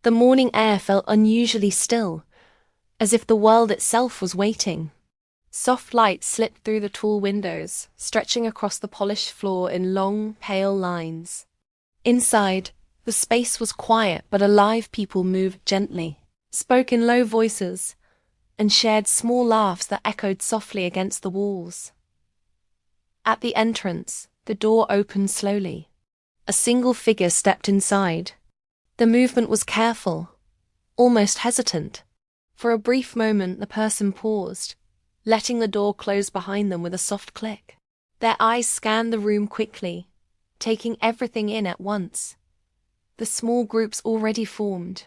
The morning air felt unusually still, as if the world itself was waiting. Soft light slipped through the tall windows, stretching across the polished floor in long, pale lines. Inside, the space was quiet but alive. People moved gently, spoke in low voices, and shared small laughs that echoed softly against the walls. At the entrance, the door opened slowly. A single figure stepped inside. The movement was careful, almost hesitant. For a brief moment the person paused, letting the door close behind them with a soft click. Their eyes scanned the room quickly, taking everything in at once. The small groups already formed,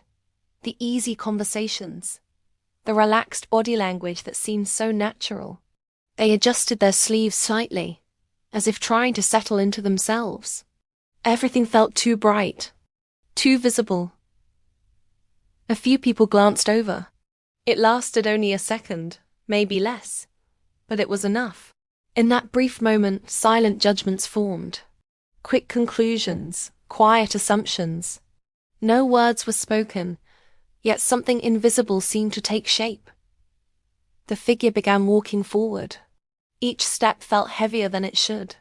the easy conversations, the relaxed body language that seemed so natural. They adjusted their sleeves slightly, as if trying to settle into themselves. Everything felt too bright, too visible. A few people glanced over. It lasted only a second, maybe less, but it was enough. In that brief moment, silent judgments formed. Quick conclusions, quiet assumptions. No words were spoken, yet something invisible seemed to take shape. The figure began walking forward. Each step felt heavier than it should,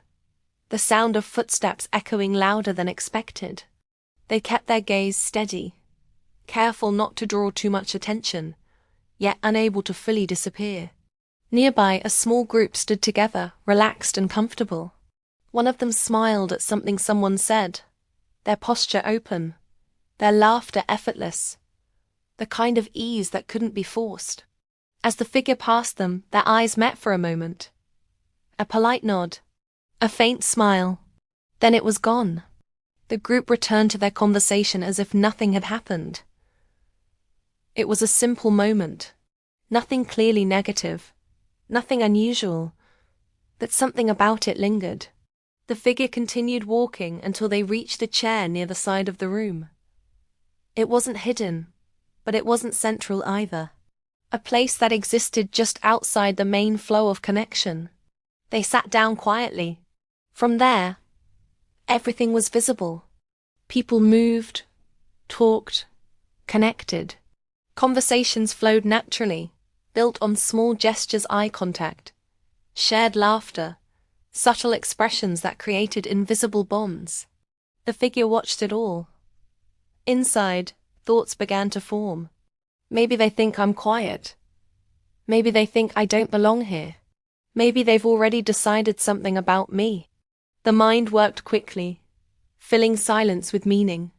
the sound of footsteps echoing louder than expected. They kept their gaze steady, careful not to draw too much attention, yet unable to fully disappear. Nearby, a small group stood together, relaxed and comfortable. One of them smiled at something someone said, their posture open, their laughter effortless, the kind of ease that couldn't be forced. As the figure passed them, their eyes met for a moment. A polite nod, a faint smile, then it was gone. The group returned to their conversation as if nothing had happened. It was a simple moment, nothing clearly negative, nothing unusual, but something about it lingered. The figure continued walking until they reached the chair near the side of the room. It wasn't hidden, but it wasn't central either. A place that existed just outside the main flow of connection. They sat down quietly. From there, everything was visible. People moved, talked, connected. Conversations flowed naturally, built on small gestures, eye contact, shared laughter, subtle expressions that created invisible bonds. The figure watched it all. Inside, thoughts began to form. Maybe they think I'm quiet. Maybe they think I don't belong here. Maybe they've already decided something about me. The mind worked quickly, filling silence with meaning.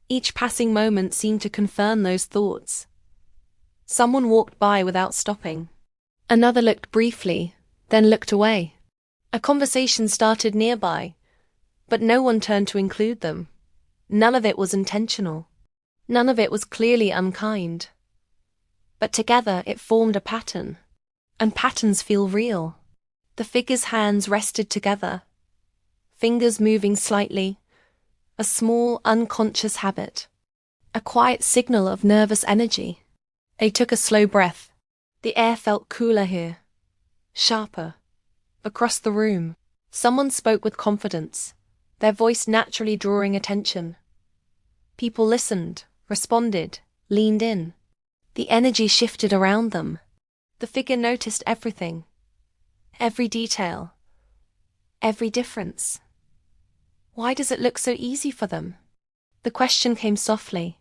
Each passing moment seemed to confirm those thoughts. Someone walked by without stopping. Another looked briefly, then looked away. A conversation started nearby, but no one turned to include them. None of it was intentional. None of it was clearly unkind. But together it formed a pattern. And patterns feel real. The figure's hands rested together, fingers moving slightly, a small, unconscious habit, a quiet signal of nervous energy. They took a slow breath. The air felt cooler here, sharper. Across the room, someone spoke with confidence, their voice naturally drawing attention. People listened, responded, leaned in. The energy shifted around them. The figure noticed everything, every detail, every difference. Why does it look so easy for them? The question came softly,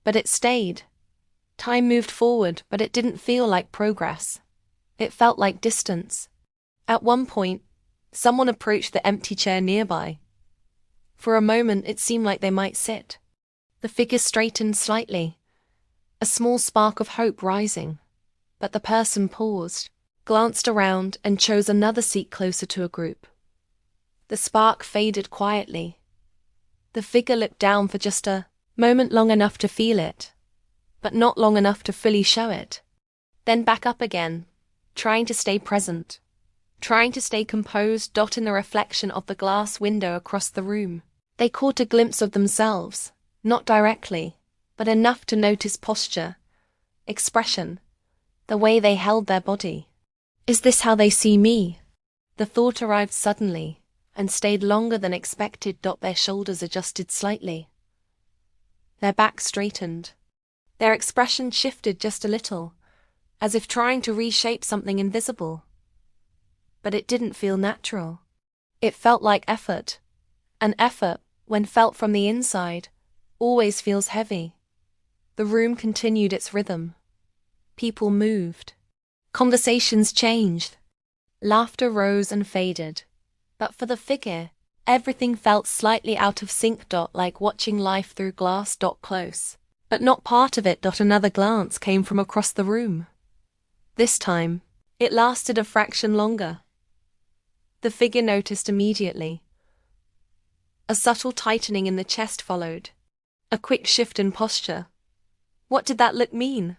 but it stayed. Time moved forward, but it didn't feel like progress. It felt like distance. At one point, someone approached the empty chair nearby. For a moment, it seemed like they might sit. The figure straightened slightly, a small spark of hope rising. But the person paused, glanced around, and chose another seat closer to a group. The spark faded quietly. The figure looked down for just a moment, long enough to feel it, but not long enough to fully show it. Then back up again, trying to stay present, trying to stay composed, in the reflection of the glass window across the room. They caught a glimpse of themselves, not directly, but enough to notice posture, expression, the way they held their body. Is this how they see me? The thought arrived suddenly, and stayed longer than expected. Their shoulders adjusted slightly. Their backs straightened. Their expression shifted just a little, as if trying to reshape something invisible. But it didn't feel natural. It felt like effort. An effort, when felt from the inside, always feels heavy. The room continued its rhythm. People moved. Conversations changed. Laughter rose and faded. But for the figure, everything felt slightly out of sync. Like watching life through glass. Close. But not part of it. Another glance came from across the room. This time, it lasted a fraction longer. The figure noticed immediately. A subtle tightening in the chest followed. A quick shift in posture. What did that look mean?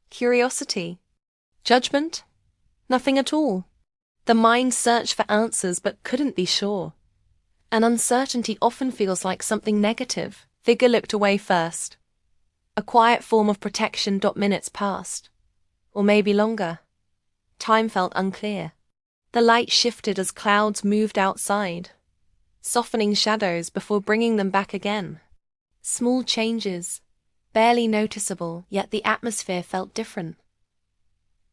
Curiosity? Judgment? Nothing at all. The mind searched for answers but couldn't be sure. And uncertainty often feels like something negative. Figure looked away first. A quiet form of protection. Minutes passed. Or maybe longer. Time felt unclear. The light shifted as clouds moved outside, softening shadows before bringing them back again. Small changes, barely noticeable, yet the atmosphere felt different.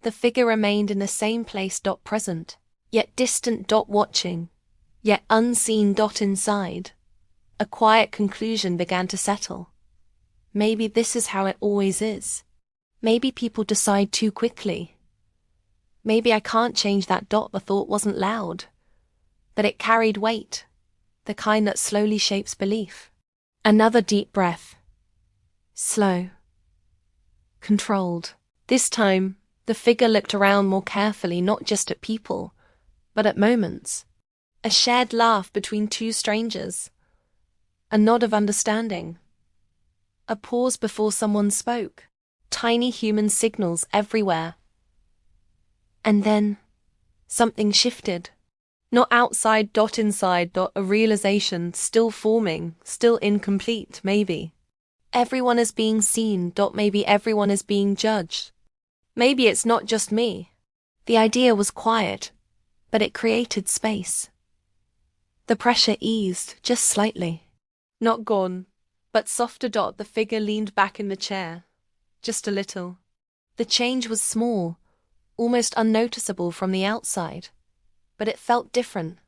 The figure remained in the same place. Present, yet distant. Watching, yet unseen. Inside, a quiet conclusion began to settle. Maybe this is how it always is. Maybe people decide too quickly. Maybe I can't change that. The thought wasn't loud, but it carried weight, the kind that slowly shapes belief. Another deep breath. Slow. Controlled. This time, the figure looked around more carefully, not just at people, but at moments. A shared laugh between two strangers. A nod of understanding. A pause before someone spoke. Tiny human signals everywhere. And then, something shifted. Not outside. Inside. A realization still forming, still incomplete, maybe. Everyone is being seen. Maybe everyone is being judged. Maybe it's not just me. The idea was quiet, but it created space. The pressure eased, just slightly. Not gone, but softer. The figure leaned back in the chair. Just a little. The change was small, almost unnoticeable from the outside, but it felt different,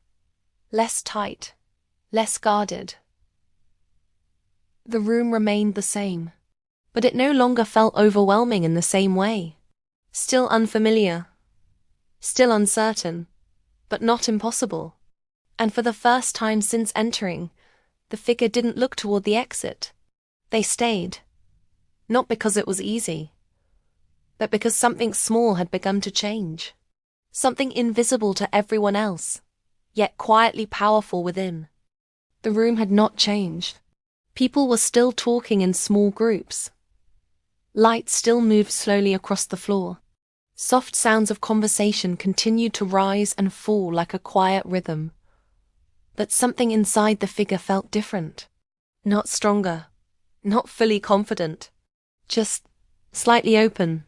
less tight, less guarded. The room remained the same, but it no longer felt overwhelming in the same way. Still unfamiliar, still uncertain, but not impossible. And for the first time since entering, the figure didn't look toward the exit. They stayed, not because it was easy, but because something small had begun to change. Something invisible to everyone else, yet quietly powerful within. The room had not changed. People were still talking in small groups. Light still moved slowly across the floor. Soft sounds of conversation continued to rise and fall like a quiet rhythm. But something inside the figure felt different. Not stronger, not fully confident, just slightly open.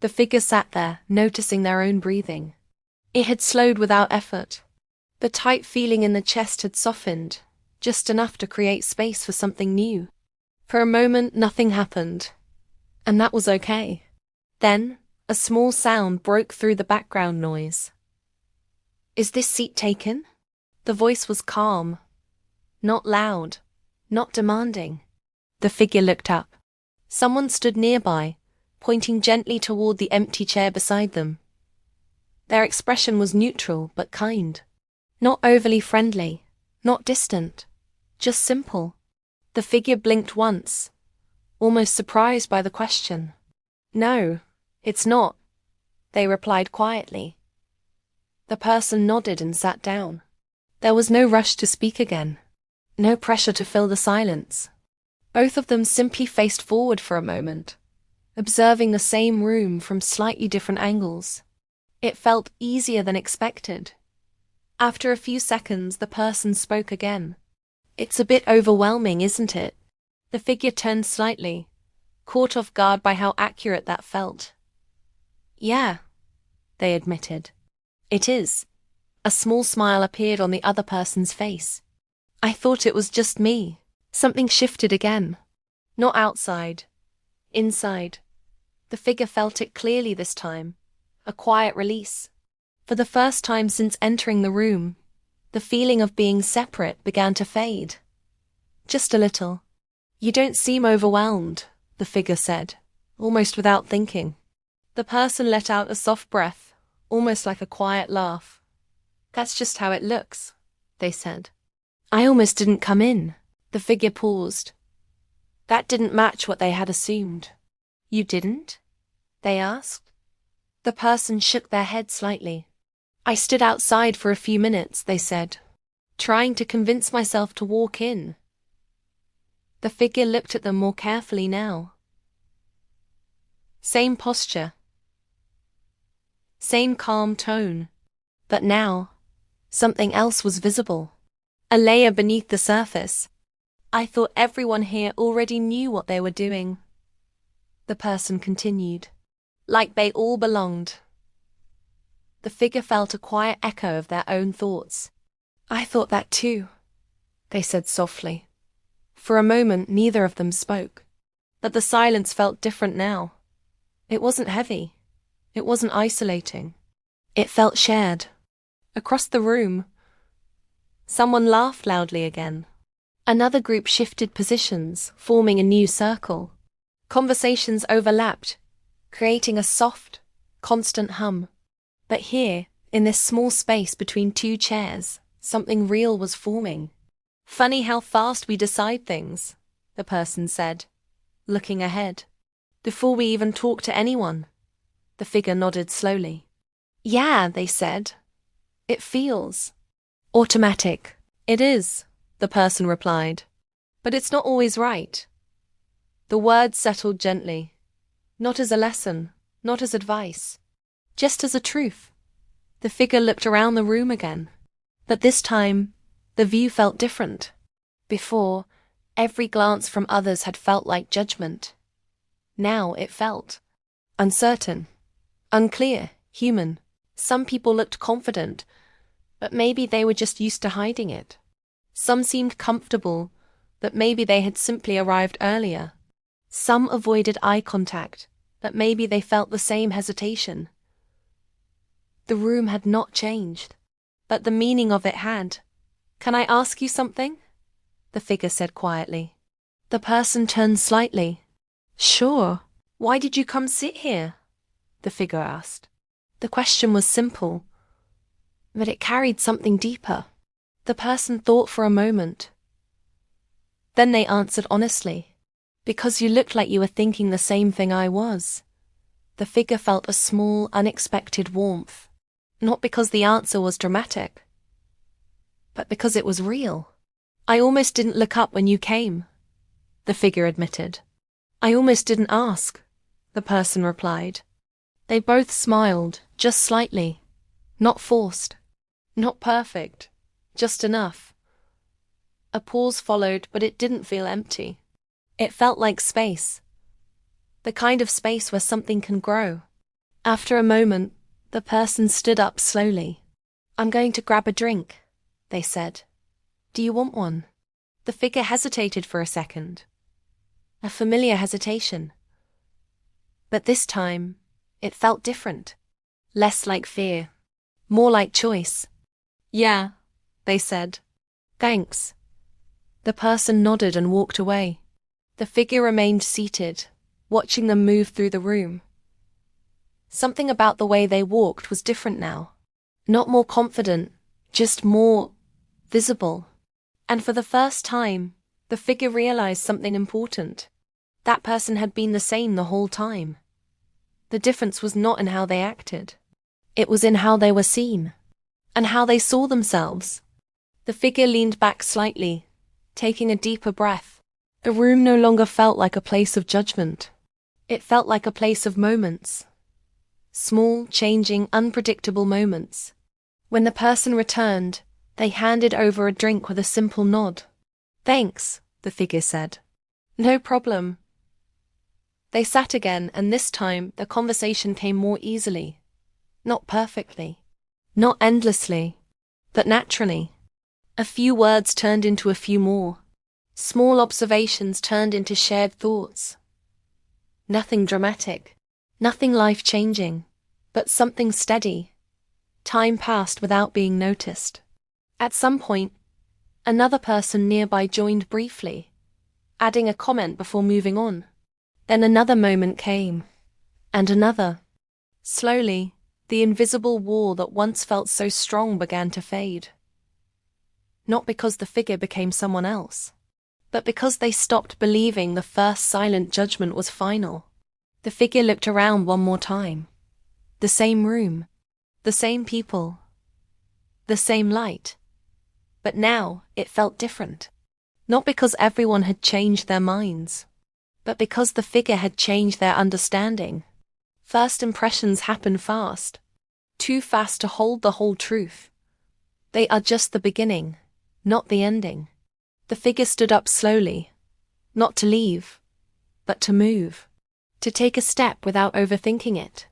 The figure sat there, noticing their own breathing. It had slowed without effort. The tight feeling in the chest had softened, just enough to create space for something new. For a moment, nothing happened, and that was okay. Then, a small sound broke through the background noise. "Is this seat taken?" The voice was calm, not loud, not demanding. The figure looked up. Someone stood nearby, pointing gently toward the empty chair beside them. Their expression was neutral but kind. Not overly friendly, not distant, just simple. The figure blinked once, almost surprised by the question. "No, it's not," they replied quietly. The person nodded and sat down. There was no rush to speak again, no pressure to fill the silence. Both of them simply faced forward for a moment, observing the same room from slightly different angles. It felt easier than expected. After a few seconds, the person spoke again. "It's a bit overwhelming, isn't it?" The figure turned slightly, caught off guard by how accurate that felt. "Yeah," they admitted. "It is." A small smile appeared on the other person's face. "I thought it was just me." Something shifted again. Not outside, Inside, the figure felt it clearly this time. A quiet release. For the first time since entering the room, the feeling of being separate began to fade. Just a little. You don't seem overwhelmed, the figure said, almost without thinking. The person let out a soft breath, almost like a quiet laugh. That's just how it looks, they said. I almost didn't come in. The figure paused. That didn't match what they had assumed. You didn't? They asked. The person shook their head slightly. I stood outside for a few minutes, they said, trying to convince myself to walk in. The figure looked at them more carefully now. Same posture. Same calm tone. But now, something else was visible. A layer beneath the surface. I thought everyone here already knew what they were doing. The person continued. Like they all belonged. The figure felt a quiet echo of their own thoughts. I thought that too, they said softly. For a moment, neither of them spoke. But the silence felt different now. It wasn't heavy. It wasn't isolating. It felt shared. Across the room, someone laughed loudly again. Another group shifted positions, forming a new circle. Conversations overlapped, creating a soft, constant hum. But here, in this small space between two chairs, something real was forming. Funny how fast we decide things, the person said, looking ahead. Before we even talk to anyone. The figure nodded slowly. Yeah, they said. It feels automatic. It is, the person replied. But it's not always right. The words settled gently. Not as a lesson, not as advice. Just as a truth. The figure looked around the room again. But this time, the view felt different. Before, every glance from others had felt like judgment. Now it felt uncertain, unclear, human. Some people looked confident, but maybe they were just used to hiding it. Some seemed comfortable, but maybe they had simply arrived earlier. Some avoided eye contact, but maybe they felt the same hesitation. The room had not changed, but the meaning of it had. Can I ask you something? The figure said quietly. The person turned slightly. Sure. Why did you come sit here? The figure asked. The question was simple, but it carried something deeper. The person thought for a moment. Then they answered honestly. Because you looked like you were thinking the same thing I was. The figure felt a small, unexpected warmth. Not because the answer was dramatic, but because it was real. I almost didn't look up when you came, the figure admitted. I almost didn't ask, the person replied. They both smiled, just slightly. Not forced. Not perfect. Just enough. A pause followed, but it didn't feel empty. It felt like space. The kind of space where something can grow. After a moment, the person stood up slowly. I'm going to grab a drink, they said. Do you want one? The figure hesitated for a second. A familiar hesitation. But this time, it felt different. Less like fear. More like choice. Yeah, they said. Thanks. The person nodded and walked away. The figure remained seated, watching them move through the room. Something about the way they walked was different now. Not more confident, just more visible. And for the first time, the figure realized something important. That person had been the same the whole time. The difference was not in how they acted. It was in how they were seen, and how they saw themselves. The figure leaned back slightly, taking a deeper breath. The room no longer felt like a place of judgment. It felt like a place of moments. Small, changing, unpredictable moments. When the person returned, they handed over a drink with a simple nod. Thanks, the figure said. No problem. They sat again, and this time the conversation came more easily. Not perfectly. Not endlessly. But naturally. A few words turned into a few more. Small observations turned into shared thoughts. Nothing dramatic. Nothing life-changing. But something steady. Time passed without being noticed. At some point, another person nearby joined briefly, adding a comment before moving on. Then another moment came. And another. Slowly, the invisible wall that once felt so strong began to fade. Not because the figure became someone else, but because they stopped believing the first silent judgment was final. The figure looked around one more time. The same room, the same people, the same light. But now it felt different. Not because everyone had changed their minds, but because the figure had changed their understanding. First impressions happen fast, too fast to hold the whole truth. They are just the beginning, not the ending. The figure stood up slowly, not to leave, but to move, to take a step without overthinking it.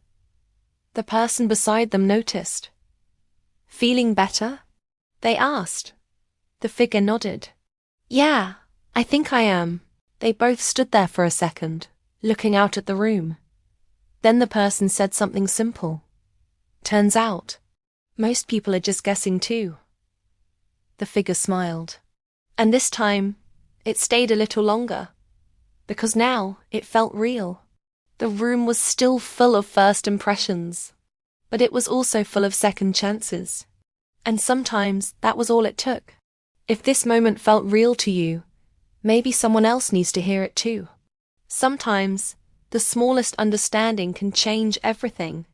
The person beside them noticed. Feeling better? They asked. The figure nodded. Yeah, I think I am. They both stood there for a second, looking out at the room. Then the person said something simple. Turns out, most people are just guessing too. The figure smiled. And this time, it stayed a little longer, because now it felt real. The room was still full of first impressions, but it was also full of second chances. And sometimes that was all it took. If this moment felt real to you, maybe someone else needs to hear it too. Sometimes, the smallest understanding can change everything.